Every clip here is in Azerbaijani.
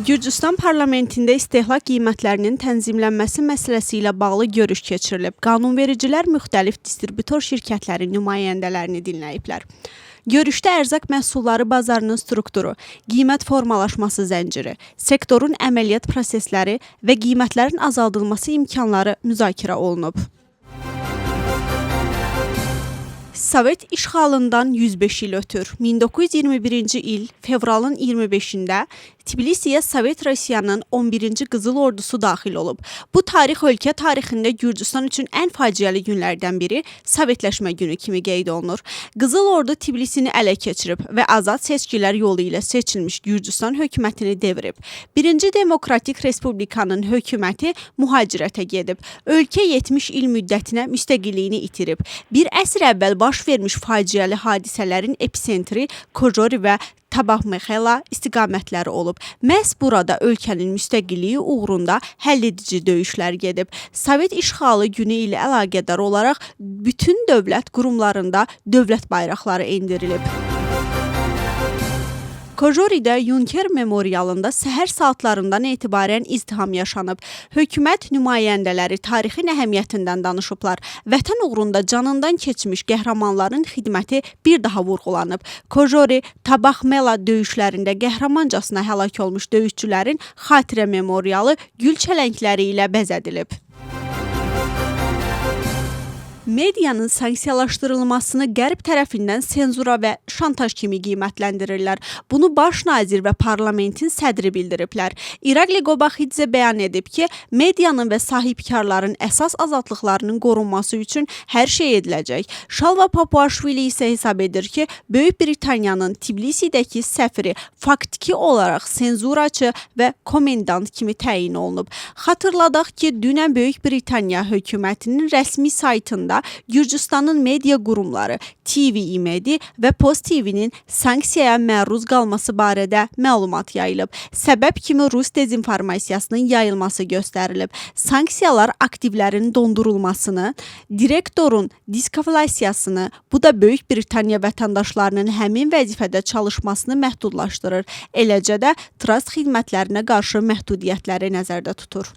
Gürcüstan parlamentində istehlak qiymətlərinin tənzimlənməsi məsələsi ilə bağlı görüş keçirilib. Qanunvericilər müxtəlif distributor şirkətlərin nümayəndələrini dinləyiblər. Görüşdə ərzaq məhsulları bazarının strukturu, qiymət formalaşması zənciri, sektorun əməliyyat prosesləri və qiymətlərin azaldılması imkanları müzakirə olunub. Sovet işğalından 105 il ötür. 1921-ci il fevralın 25-də Tbilisiyə Sovet Rusiyanın 11-ci Qızıl Ordusu daxil olub. Bu tarix ölkə tarixində Gürcüstan üçün ən faciəli günlərdən biri Sovetləşmə günü kimi qeyd olunur. Qızıl Ordu Tbilisini ələ keçirib və azad seçkilər yolu ilə seçilmiş Gürcüstan hökumətini devirib. Birinci Demokratik Respublikanın hökuməti mühacirətə gedib. Ölkə 70 il müddətinə müstəqilliyini itirib. Bir əsr əvvəl baş vermiş faciəli hadisələrin epicentri Kojori və Tabakmexela istiqamətləri olub. Məhz burada ölkənin müstəqilliyi uğrunda həlledici döyüşlər gedib. Sovet işğalı günü ilə əlaqədar olaraq bütün dövlət qurumlarında dövlət bayraqları endirilib. Kojoridə Yunker memorialında səhər saatlarından etibarən izdiham yaşanıb. Hökumət nümayəndələri tarixin əhəmiyyətindən danışıblar. Vətən uğrunda canından keçmiş qəhrəmanların xidməti bir daha vurğulanıb. Kojori, Tabakmela döyüşlərində qəhrəmancasına həlak olmuş döyüşçülərin xatirə memorialı gül çələngləri ilə bəzədilib. Medianın sanksiyalaşdırılmasını Qərb tərəfindən senzura və şantaj kimi qiymətləndirirlər. Bunu baş nazir və parlamentin sədri bildiriblər. İraqli Qobaxidze bəyan edib ki, medianın və sahibkarların əsas azadlıqlarının qorunması üçün hər şey ediləcək. Şalva Papuaşvili isə hesab edir ki, Böyük Britaniyanın Tbilisidəki səfiri faktiki olaraq senzuraçı və komendant kimi təyin olunub. Xatırladaq ki, dünən Böyük Britaniya hökumətinin rəsmi saytında Gürcüstanın media qurumları TV-İmedi və Post TV-nin sanksiyaya məruz qalması barədə məlumat yayılıb. Səbəb kimi Rus dezinformasiyasının yayılması göstərilib. Sanksiyalar aktivlərin dondurulmasını, direktorun diskvalifikasiyasını, bu da Böyük Britaniya vətəndaşlarının həmin vəzifədə çalışmasını məhdudlaşdırır. Eləcə də trust xidmətlərinə qarşı məhdudiyyətləri nəzərdə tutur.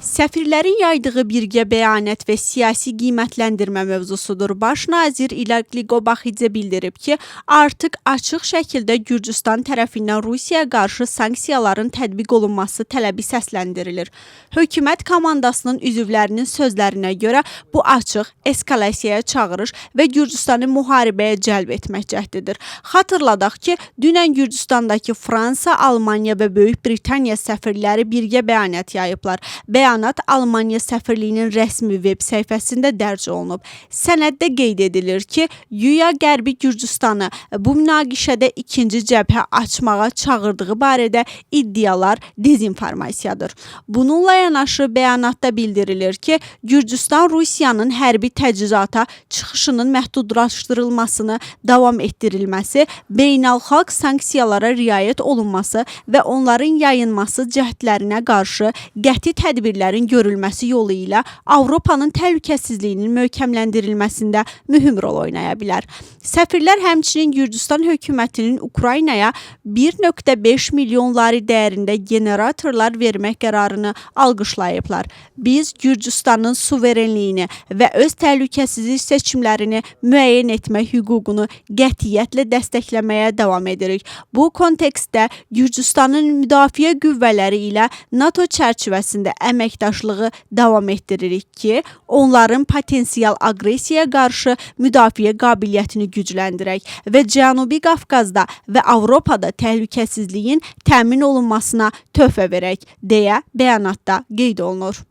Səfirlərin yaydığı birgə bəyanat və siyasi qiymətləndirmə mövzusudur. Baş nazir İraqli Qobaxidze bildirib ki, artıq açıq şəkildə Gürcüstan tərəfindən Rusiyaya qarşı sanksiyaların tətbiq olunması tələbi səsləndirilir. Hökumət komandasının üzvlərinin sözlərinə görə bu açıq eskalasiyaya çağırış və Gürcüstanı müharibəyə cəlb etmək cəhdidir. Xatırladaq ki, dünən Gürcüstandakı Fransa, Almaniya və Böyük Britaniya səfirləri birgə bəyanat yayıblar. Bəyanat Almaniya səfirliyinin rəsmi veb səhifəsində dərc olunub. Sənəddə qeyd edilir ki, güya Qərbi Gürcüstanı bu münaqişədə ikinci cəbhə açmağa çağırdığı barədə iddialar dezinformasiyadır. Bununla yanaşı bəyanatda bildirilir ki, Gürcüstan Rusiyanın hərbi təchizata çıxışının məhdudlaşdırılmasını davam etdirilməsi, beynəlxalq sanksiyalara riayət olunması və onların yayınması cəhdlərinə qarşı qəti tədbirlərin görülməsi yolu ilə Avropanın təhlükəsizliyinin möhkəmləndirilməsində mühüm rol oynaya bilər. Səfirlər həmçinin Gürcüstan hökumətinin Ukraynaya 1,5 milyon lari dəyərində generatorlar vermək qərarını alqışlayıblar. Biz Gürcüstanın suverenliyini və öz təhlükəsizlik seçimlərini müəyyən etmək hüququnu qətiyyətlə dəstəkləməyə davam edirik. Bu kontekstdə Gürcüstanın müdafiə qüvvələri ilə NATO çərçivəsində əməkdaşlığı davam etdiririk ki, onların potensial aqressiyaya qarşı müdafiə qabiliyyətini gücləndirək və Cənubi Qafqazda və Avropada təhlükəsizliyin təmin olunmasına töhfə verək, deyə bəyanatda qeyd olunur.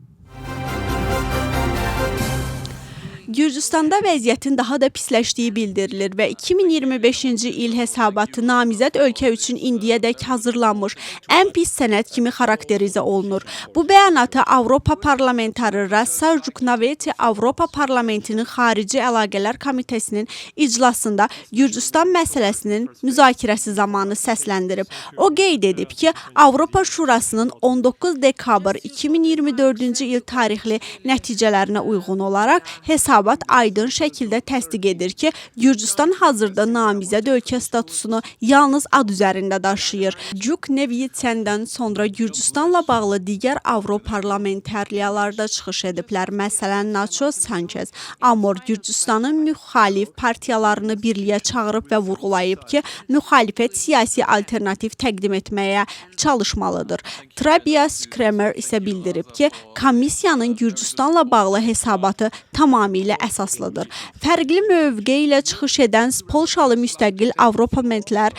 Gürcüstanda vəziyyətin daha da pisləşdiyi bildirilir və 2025-ci il hesabatı namizəd ölkə üçün indiyədək hazırlanmış ən pis sənəd kimi xarakterizə olunur. Bu bəyanatı Avropa parlamentarı Rassa Juknaveti Avropa Parlamentinin Xarici Əlaqələr Komitəsinin iclasında Gürcüstan məsələsinin müzakirəsi zamanı səsləndirib. O qeyd edib ki, Avropa Şurasının 19 dekabr 2024-cü il tarixli nəticələrinə uyğun olaraq hesabat hesabat aydın şəkildə təsdiq edir ki, Gürcüstan hazırda namizəd ölkə statusunu yalnız ad üzərində daşıyır. Cuk Nevitsəndən sonra Gürcüstanla bağlı digər Avroparlamentaryalar da çıxış ediblər. Məsələn, Nacho Sanchez, Amor Gürcüstanın müxalif partiyalarını birliyə çağırıb və vurğulayıb ki, müxalifət siyasi alternativ təqdim etməyə çalışmalıdır. Trabias Kremer isə bildirib ki, komissiyanın Gürcüstanla bağlı hesabatı tamamilə əsaslıdır. Fərqli mövqe ilə çıxış edən Polşalı müstəqil Avroparlamentlər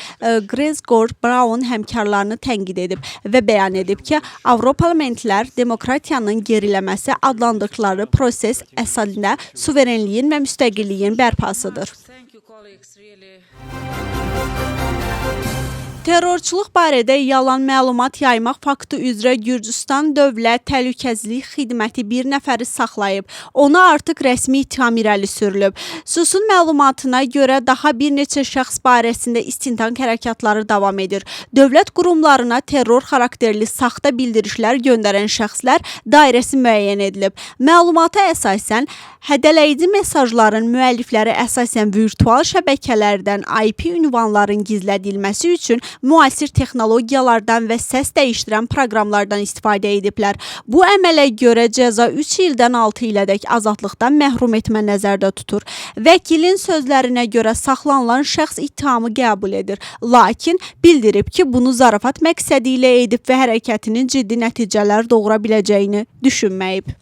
Grzegorz Braun həmkarlarını tənqid edib və bəyan edib ki, Avroparlamentlər demokratiyanın geriləməsi adlandıqları proses əslində suverenliyin və müstəqilliyin bərpasıdır. Terrorçuluq barədə yalan məlumat yaymaq faktı üzrə Gürcüstan Dövlət Təhlükəsizlik Xidməti bir nəfəri saxlayıb. Ona artıq rəsmi ittiham irəli sürülüb. SUS-un məlumatına görə daha bir neçə şəxs barəsində istintaq hərəkatları davam edir. Dövlət qurumlarına terror xarakterli saxta bildirişlər göndərən şəxslər dairəsi müəyyən edilib. Məlumata əsasən, hədələyici mesajların müəllifləri əsasən virtual şəbəkələrdən IP ünvanların gizlədilməsi üçün müasir texnologiyalardan və səs dəyişdirən proqramlardan istifadə ediblər. Bu əmələ görə cəza 3 ildən 6 ilədək azadlıqdan məhrum etmə nəzərdə tutur. Vəkilin sözlərinə görə saxlanılan şəxs ittihamı qəbul edir. Lakin bildirib ki, bunu zarafat məqsədi ilə edib və hərəkətinin ciddi nəticələr doğura biləcəyini düşünməyib.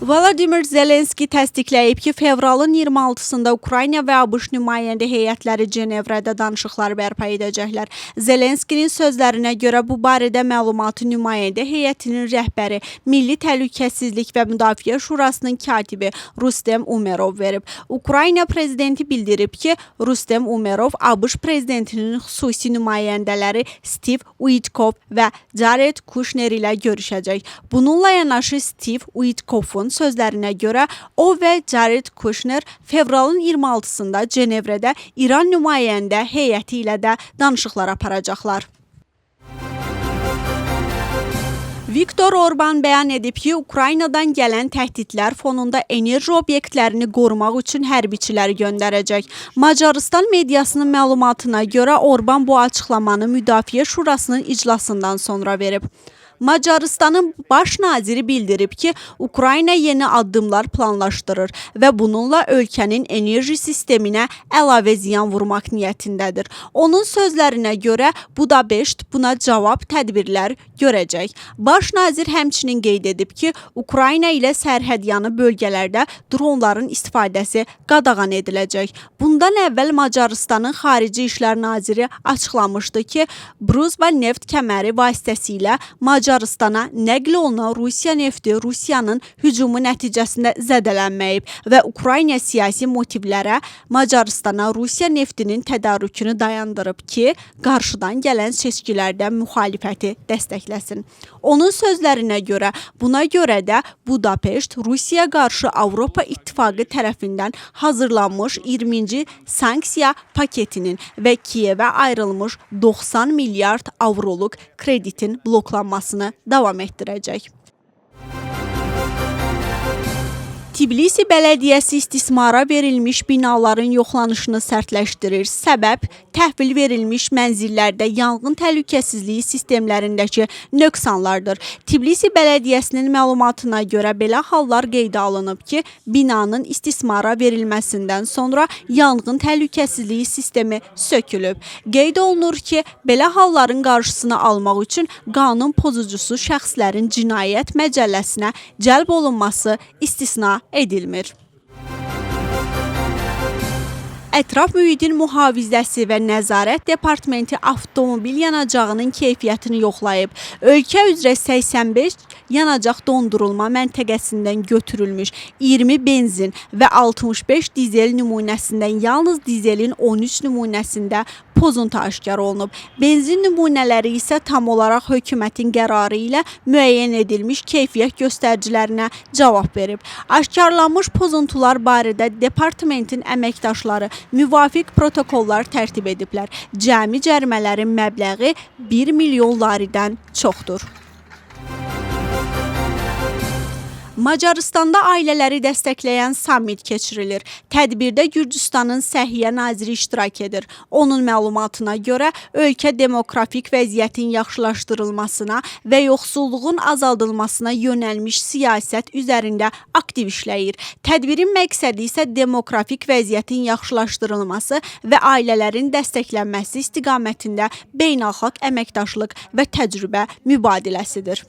Vladimir Zelenski təsdiqləyib ki, fevralın 26-sında Ukrayna və ABŞ nümayəndə heyətləri Cenevrədə danışıqlar bərpa edəcəklər. Zelenskinin sözlərinə görə bu barədə məlumatı nümayəndə heyətinin rəhbəri, Milli Təhlükəsizlik və Müdafiə Şurasının katibi Rustem Umerov verib. Ukrayna prezidenti bildirib ki, Rustem Umerov ABŞ prezidentinin xüsusi nümayəndələri Steve Witkoff və Jared Kushner ilə görüşəcək. Bununla yanaşı Steve Witkoffun sözlərinə görə o və Jared Kushner fevralın 26-sında Cenevrədə İran nümayəndə heyəti ilə də danışıqlar aparacaqlar. Viktor Orban bəyan edib ki, Ukraynadan gələn təhdidlər fonunda enerji obyektlərini qorumaq üçün hərbiçiləri göndərəcək. Macarıstan mediasının məlumatına görə Orban bu açıqlamanı Müdafiə Şurasının iclasından sonra verib. Macarıstanın baş naziri bildirib ki, Ukrayna yeni addımlar planlaşdırır və bununla ölkənin enerji sisteminə əlavə ziyan vurmaq niyyətindədir. Onun sözlərinə görə Budapeşt buna cavab tədbirlər görəcək. Baş nazir həmçinin qeyd edib ki, Ukrayna ilə sərhədyanı bölgələrdə dronların istifadəsi qadağan ediləcək. Bundan əvvəl Macarıstanın Xarici İşlər Naziri açıqlamışdı ki, Druzhba neft kəməri vasitəsilə Macarıstana nəql olunan Rusiya nefti Rusiyanın hücumu nəticəsində zədələnməyib və Ukrayna siyasi motivlərə Macarıstana Rusiya neftinin tədarükünü dayandırıb ki, qarşıdan gələn seçkilərdə müxalifəti dəstəkləsin. Onun sözlərinə görə, buna görə də Budapeşt Rusiyaya qarşı Avropa İttifaqı tərəfindən hazırlanmış 20-ci sanksiya paketinin və Kiyevə ayrılmış 90 milyard avroluq kreditin bloklanmasını davam etdirəcək. Tbilisi Bələdiyyəsi istismara verilmiş binaların yoxlanışını sərtləşdirir. Səbəb, təhvil verilmiş mənzillərdə yanğın təhlükəsizliyi sistemlərindəki nöqsanlardır. Tbilisi Bələdiyyəsinin məlumatına görə belə hallar qeydə alınıb ki, binanın istismara verilməsindən sonra yanğın təhlükəsizliyi sistemi sökülüb. Qeyd olunur ki, belə halların qarşısını almaq üçün qanun pozucusu şəxslərin cinayət məcəlləsinə cəlb olunması istisna edilmir. Ətraf mühitin mühafizəsi və nəzarət departamenti avtomobil yanacağının keyfiyyətini yoxlayıb. Ölkə üzrə 85 yanacaq dondurulma məntəqəsindən götürülmüş 20 benzin və 65 dizel nümunəsindən yalnız dizelin 13 nümunəsində pozuntu aşkar olunub. Benzin nümunələri isə tam olaraq hökumətin qərarı ilə müəyyən edilmiş keyfiyyət göstəricilərinə cavab verib. Aşkarlanmış pozuntular barədə departamentin əməkdaşları müvafiq protokollar tərtib ediblər. Cəmi cərimələrin məbləği 1 milyon laridən çoxdur. Macaristanda ailələri dəstəkləyən sammit keçirilir. Tədbirdə Gürcüstanın Səhiyyə naziri iştirak edir. Onun məlumatına görə ölkə demografik vəziyyətin yaxşılaşdırılmasına və yoxsulluğun azaldılmasına yönəlmiş siyasət üzərində aktiv işləyir. Tədbirin məqsədi isə demografik vəziyyətin yaxşılaşdırılması və ailələrin dəstəklənməsi istiqamətində beynəlxalq əməkdaşlıq və təcrübə mübadiləsidir.